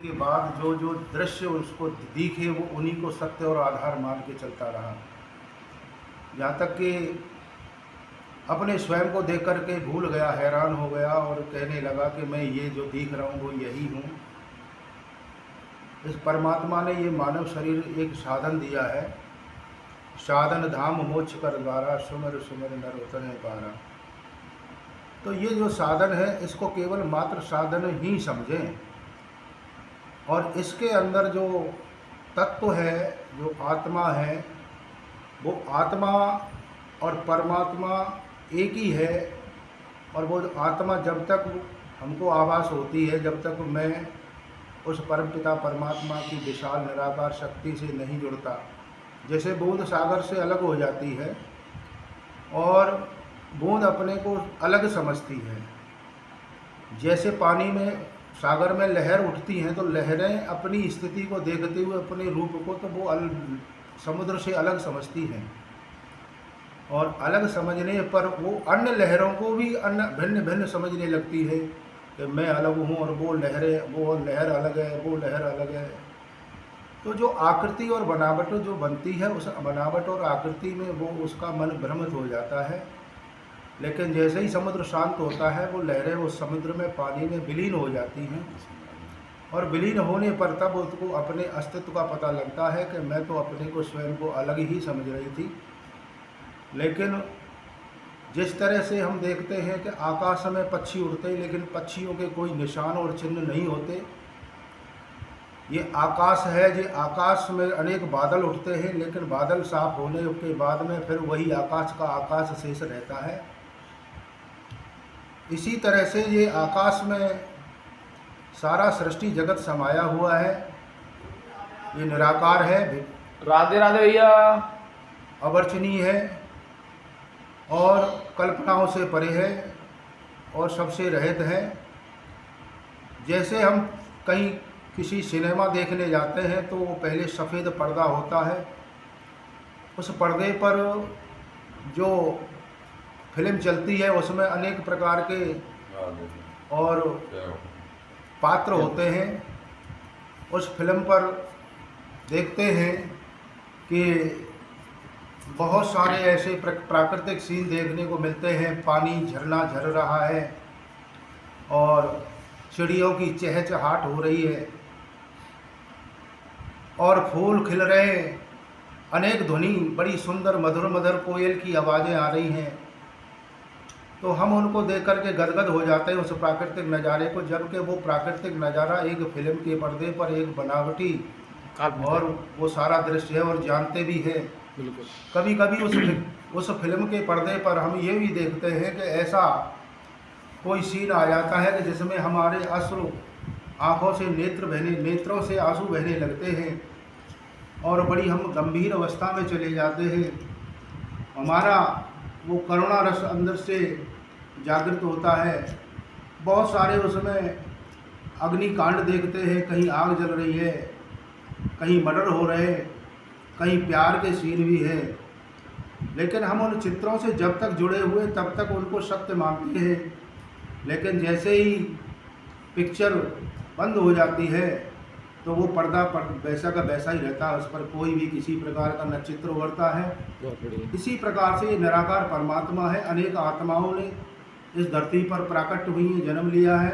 के बाद जो जो दृश्य उसको दिखे वो उन्हीं को सत्य और आधार मान के चलता रहा। यहाँ तक कि अपने स्वयं को देख कर के भूल गया, हैरान हो गया और कहने लगा कि मैं ये जो दिख रहा हूँ वो यही हूँ। इस परमात्मा ने ये मानव शरीर एक साधन दिया है। साधन धाम मोक्ष कर द्वारा, सुमर सुमर नर उतरे पारा। तो ये जो साधन है इसको केवल मात्र साधन ही समझें और इसके अंदर जो तत्व है, जो आत्मा है, वो आत्मा और परमात्मा एक ही है। और वो आत्मा जब तक हमको आभास होती है, जब तक मैं उस परमपिता परमात्मा की विशाल निराकार शक्ति से नहीं जुड़ता, जैसे बूंद सागर से अलग हो जाती है और बूंद अपने को अलग समझती है। जैसे पानी में, सागर में लहर उठती हैं तो लहरें अपनी स्थिति को देखते हुए अपने रूप को तो वो समुद्र से अलग समझती हैं और अलग समझने पर वो अन्य लहरों को भी अन्य भिन्न भिन्न समझने लगती है कि मैं अलग हूँ और वो लहरें, वो लहर अलग है, वो लहर अलग है। तो जो आकृति और बनावट जो बनती है, उस बनावट और आकृति में वो उसका मन भ्रमित हो जाता है। लेकिन जैसे ही समुद्र शांत होता है वो लहरें उस समुद्र में, पानी में विलीन हो जाती हैं और विलीन होने पर तब उसको अपने अस्तित्व का पता लगता है कि मैं तो अपने को स्वयं को अलग ही समझ रही थी। लेकिन जिस तरह से हम देखते हैं कि आकाश में पक्षी उड़ते हैं लेकिन पक्षियों के कोई निशान और चिन्ह नहीं होते। ये आकाश है, ये आकाश में अनेक बादल उठते हैं लेकिन बादल साफ होने के बाद में फिर वही आकाश का आकाश शेष रहता है। इसी तरह से ये आकाश में सारा सृष्टि जगत समाया हुआ है। ये निराकार है, राधे राधे भैया, अवर्चनीय है और कल्पनाओं से परे है और सबसे रहित है। जैसे हम कहीं किसी सिनेमा देखने जाते हैं तो वो पहले सफ़ेद पर्दा होता है, उस पर्दे पर जो फिल्म चलती है उसमें अनेक प्रकार के और पात्र होते हैं। उस फिल्म पर देखते हैं कि बहुत सारे ऐसे प्राकृतिक सीन देखने को मिलते हैं। पानी झरना झर रहा है और चिड़ियों की चहचहाट हो रही है और फूल खिल रहे हैं, अनेक ध्वनि बड़ी सुंदर मधुर मधुर कोयल की आवाज़ें आ रही हैं। तो हम उनको देख कर के गदगद हो जाते हैं उस प्राकृतिक नज़ारे को, जबकि वो प्राकृतिक नज़ारा एक फिल्म के पर्दे पर एक बनावटी और वो सारा दृश्य है और जानते भी हैं। कभी कभी उस फिल्म के पर्दे पर हम ये भी देखते हैं कि ऐसा कोई सीन आ जाता है कि जिसमें हमारे अश्रु आँखों से नेत्रों से आंसू बहने लगते हैं और बड़ी हम गंभीर अवस्था में चले जाते हैं। हमारा वो करुणा रस अंदर से जागृत होता है। बहुत सारे उसमें अग्निकांड देखते हैं, कहीं आग जल रही है, कहीं मर्डर हो रहे हैं, कहीं प्यार के सीन भी है। लेकिन हम उन चित्रों से जब तक जुड़े हुए तब तक उनको सत्य मानते हैं। लेकिन जैसे ही पिक्चर बंद हो जाती है तो वो पर्दा वैसा का वैसा ही रहता है, उस पर कोई भी किसी प्रकार का न चित्र उभरता है। इसी प्रकार से ये निराकार परमात्मा है। अनेक आत्माओं ने इस धरती पर प्राकट हुई हैं, जन्म लिया है।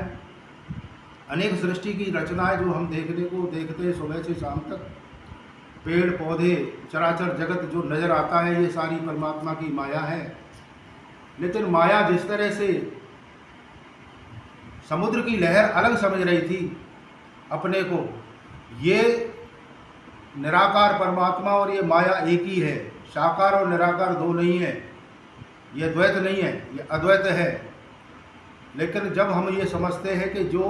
अनेक सृष्टि की रचनाएं जो हम देखते हैं सुबह से शाम तक, पेड़ पौधे चराचर जगत जो नज़र आता है, ये सारी परमात्मा की माया है। लेकिन माया जिस तरह से समुद्र की लहर अलग समझ रही थी अपने को, ये निराकार परमात्मा और ये माया एक ही है। साकार और निराकार दो नहीं है, ये द्वैत नहीं है, ये अद्वैत है। लेकिन जब हम ये समझते हैं कि जो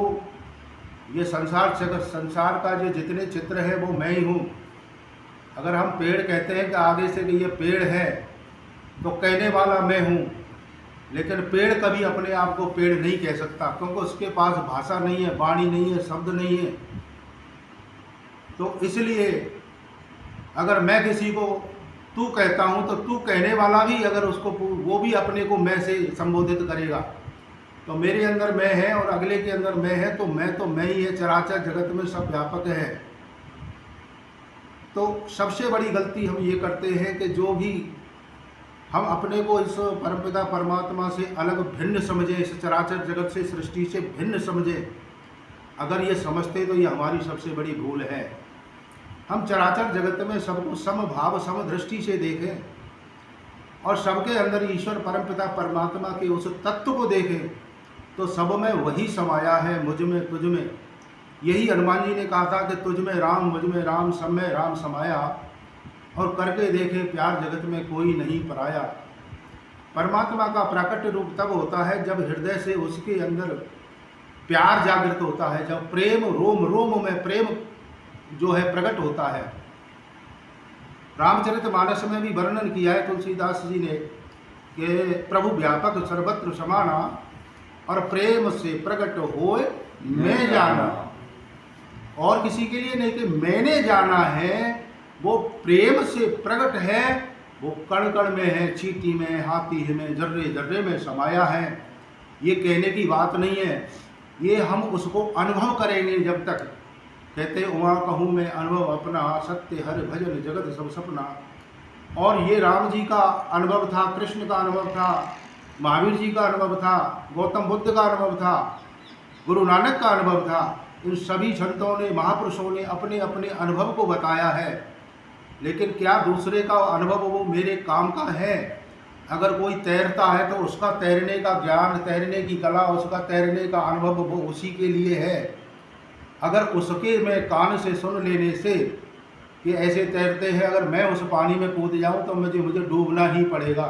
ये संसार का जो जितने चित्र है वो मैं ही हूँ। अगर हम पेड़ कहते हैं कि आगे से कि ये पेड़ है तो कहने वाला मैं हूँ, लेकिन पेड़ कभी अपने आप को पेड़ नहीं कह सकता क्योंकि उसके पास भाषा नहीं है, वाणी नहीं है, शब्द नहीं है। तो इसलिए अगर मैं किसी को तू कहता हूँ तो तू कहने वाला भी अगर उसको वो भी अपने को मैं से संबोधित करेगा। तो मेरे अंदर मैं है और अगले के अंदर मैं है, तो मैं ही है, चराचर जगत में सब व्यापक है। तो सबसे बड़ी गलती हम ये करते हैं कि जो भी हम अपने को इस परमपिता परमात्मा से अलग भिन्न समझें, इस चराचर जगत से, सृष्टि से भिन्न समझें, अगर ये समझते तो ये हमारी सबसे बड़ी भूल है। हम चराचर जगत में सबको समभाव समदृष्टि से देखें और सबके अंदर ईश्वर परमपिता परमात्मा के उस तत्व को देखें, तो सब में वही समाया है, मुझ में तुझ में। यही हनुमान जी ने कहा था कि तुझ में राम, मुझ में राम, सब में राम समाया, और करके देखे प्यार जगत में कोई नहीं पराया। परमात्मा का प्राकट रूप तब होता है जब हृदय से उसके अंदर प्यार जागृत होता है, जब प्रेम रोम रोम में प्रेम जो है प्रकट होता है। रामचरितमानस में भी वर्णन किया है तुलसीदास जी ने कि प्रभु व्यापक सर्वत्र समाना और प्रेम से प्रकट होए मैं जाना। और किसी के लिए नहीं कि मैंने जाना है, वो प्रेम से प्रकट है, वो कण कण में है, चींटी में, हाथी में, जर्रे जर्रे में समाया है। ये कहने की बात नहीं है, ये हम उसको अनुभव करेंगे जब तक। कहते उमा कहूँ मैं अनुभव अपना, सत्य हर भजन जगत सब सपना। और ये राम जी का अनुभव था, कृष्ण का अनुभव था, महावीर जी का अनुभव था, गौतम बुद्ध का अनुभव था, गुरु नानक का अनुभव था। इन सभी संतों ने, महापुरुषों ने अपने अपने अनुभव को बताया है। लेकिन क्या दूसरे का अनुभव वो मेरे काम का है? अगर कोई तैरता है तो उसका तैरने का ज्ञान, तैरने की कला, उसका तैरने का अनुभव वो उसी के लिए है। अगर उसके मैं कान से सुन लेने से कि ऐसे तैरते हैं, अगर मैं उस पानी में कूद जाऊं तो मुझे डूबना ही पड़ेगा।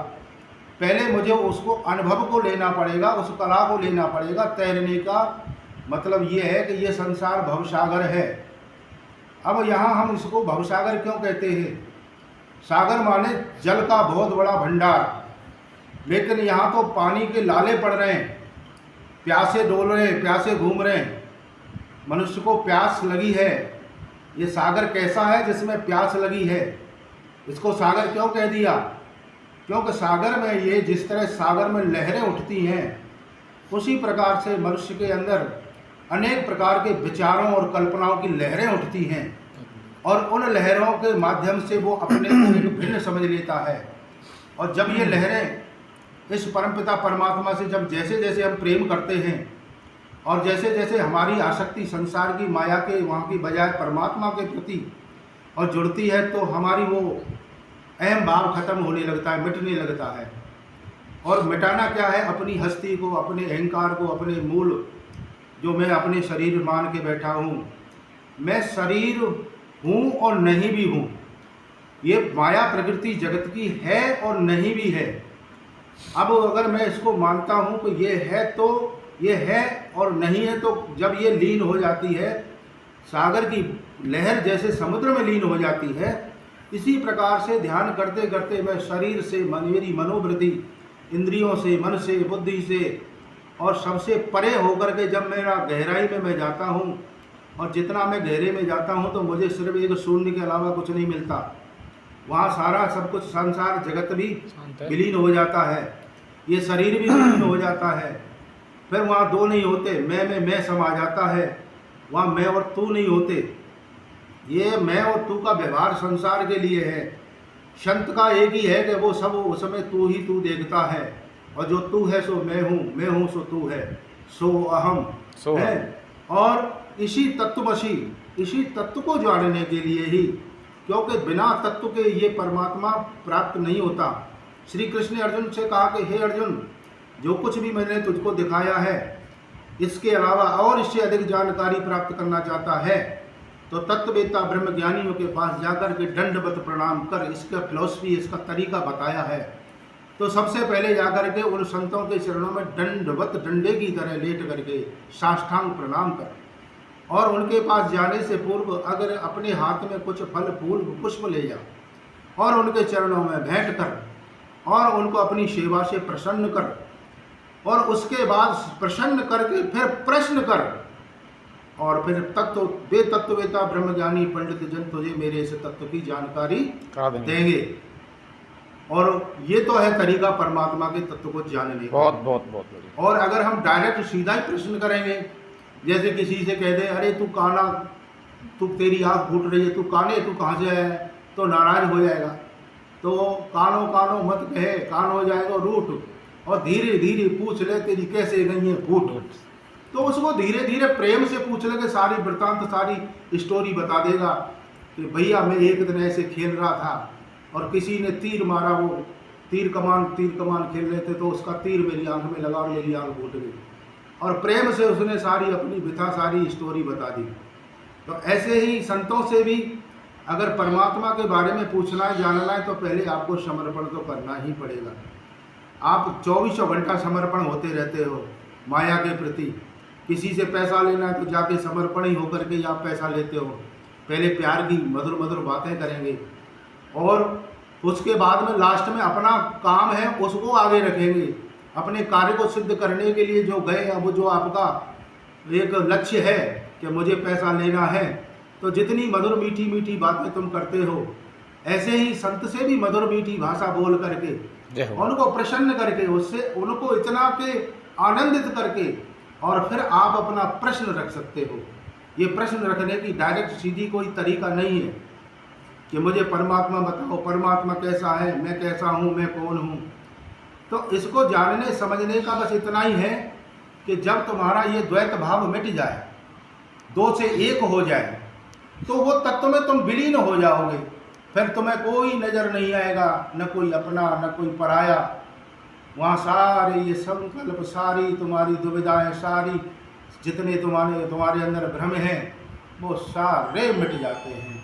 पहले मुझे उसको अनुभव को लेना पड़ेगा, उस कला को लेना पड़ेगा। तैरने का मतलब ये है कि ये संसार भवसागर है। अब यहाँ हम इसको भवसागर क्यों कहते हैं? सागर माने जल का बहुत बड़ा भंडार, लेकिन यहाँ तो पानी के लाले पड़ रहे हैं, प्यासे डोल रहे हैं, प्यासे घूम रहे हैं। मनुष्य को प्यास लगी है। ये सागर कैसा है जिसमें प्यास लगी है? इसको सागर क्यों कह दिया? क्योंकि सागर में ये जिस तरह सागर में लहरें उठती हैं, उसी प्रकार से मनुष्य के अंदर अनेक प्रकार के विचारों और कल्पनाओं की लहरें उठती हैं, और उन लहरों के माध्यम से वो अपने को एक भिन्न समझ लेता है। और जब ये लहरें इस परमपिता परमात्मा से जब जैसे जैसे हम प्रेम करते हैं और जैसे जैसे हमारी आसक्ति संसार की माया के वहाँ की बजाय परमात्मा के प्रति और जुड़ती है, तो हमारी वो अहम भाव खत्म होने लगता है, मिटने लगता है। और मिटाना क्या है? अपनी हस्ती को, अपने अहंकार को, अपने मूल जो मैं अपने शरीर मान के बैठा हूँ, मैं शरीर हूँ और नहीं भी हूँ। ये माया प्रकृति जगत की है और नहीं भी है। अब अगर मैं इसको मानता हूँ तो ये है, तो ये है और नहीं है, तो जब ये लीन हो जाती है, सागर की लहर जैसे समुद्र में लीन हो जाती है, इसी प्रकार से ध्यान करते करते मैं शरीर से, मेरी मनोवृत्ति, इंद्रियों से, मन से, बुद्धि से और सबसे परे होकर के जब मेरा गहराई में मैं जाता हूँ, और जितना मैं गहरे में जाता हूँ तो मुझे सिर्फ एक शून्य के अलावा कुछ नहीं मिलता। वहाँ सारा सब कुछ, संसार जगत भी विलीन हो जाता है, ये शरीर भी विलीन हो जाता है। फिर वहाँ दो नहीं होते, मैं समा जाता है, वहाँ मैं और तू नहीं होते। ये मैं और तू का व्यवहार संसार के लिए है। संत का एक ही है कि वो सब उसमें तू ही तू देखता है, और जो तू है सो मैं हूँ सो तू है, सो अहम है। और इसी तत्वमसी, इसी तत्व को जानने के लिए ही, क्योंकि बिना तत्व के ये परमात्मा प्राप्त नहीं होता। श्री कृष्ण ने अर्जुन से कहा कि हे अर्जुन, जो कुछ भी मैंने तुझको दिखाया है, इसके अलावा और इससे अधिक जानकारी प्राप्त करना चाहता है तो तत्ववेत्ता ब्रह्मज्ञानियों के पास जाकर के दंडवत प्रणाम कर, इसका फिलॉसफी, इसका तरीका बताया है। तो सबसे पहले जाकर के उन संतों के चरणों में दंडवत, डंडे की तरह लेट करके साष्टांग प्रणाम कर, और उनके पास जाने से पूर्व अगर अपने हाथ में कुछ फल फूल पुष्प ले जा और उनके चरणों में भेंट कर और उनको अपनी सेवा से प्रसन्न कर, और उसके बाद प्रसन्न करके फिर प्रश्न कर, और फिर वे तत्ववेता ब्रह्मज्ञानी पंडित जन तुझे मेरे इस तत्व की जानकारी देंगे। और ये तो है तरीका परमात्मा के तत्व को जानने का। बहुत बहुत बहुत बढ़िया। और अगर हम डायरेक्ट सीधा ही प्रश्न करेंगे, जैसे किसी से कह दे अरे तू काना, तू तेरी आँख फूट रही है, तू काने, तू कहाँ से है, तो नाराज हो जाएगा। तो कानो कानो मत कहे, कान हो जाएगा रूठ, और धीरे धीरे पूछ ले तेरी कैसे गई है फूट। तो उसको धीरे धीरे प्रेम से पूछ ले कि सारी वृत्तांत सारी स्टोरी बता देगा कि भैया मैं एक दिन ऐसे खेल रहा था और किसी ने तीर मारा, वो तीर कमान खेल रहे थे, तो उसका तीर मेरी आंख में लगा और मेरी आंख फूट गई। और प्रेम से उसने सारी अपनी व्यथा सारी स्टोरी बता दी। तो ऐसे ही संतों से भी अगर परमात्मा के बारे में पूछना है, जानना है, तो पहले आपको समर्पण तो करना ही पड़ेगा। आप 24 घंटा समर्पण होते रहते हो माया के प्रति। किसी से पैसा लेना है तो जाके समर्पण ही होकर के आप पैसा लेते हो। पहले प्यार की मधुर मधुर बातें करेंगे और उसके बाद में लास्ट में अपना काम है उसको आगे रखेंगे। अपने कार्य को सिद्ध करने के लिए जो गए, अब जो आपका एक लक्ष्य है कि मुझे पैसा लेना है, तो जितनी मधुर मीठी मीठी बातें तुम करते हो, ऐसे ही संत से भी मधुर मीठी भाषा बोल करके उनको प्रसन्न करके, उससे उनको इतना के आनंदित करके, और फिर आप अपना प्रश्न रख सकते हो। ये प्रश्न रखने की डायरेक्ट सीधी कोई तरीका नहीं है कि मुझे परमात्मा बताओ, परमात्मा कैसा है, मैं कैसा हूँ, मैं कौन हूँ। तो इसको जानने समझने का बस इतना ही है कि जब तुम्हारा ये द्वैत भाव मिट जाए, दो से एक हो जाए, तो वो तत्व में तुम विलीन हो जाओगे। फिर तुम्हें कोई नज़र नहीं आएगा, न कोई अपना न कोई पराया। वहाँ सारे ये संकल्प, सारी तुम्हारी दुविधाएं, सारी जितने तुम्हारे अंदर भ्रम हैं, वो सारे मिट जाते हैं।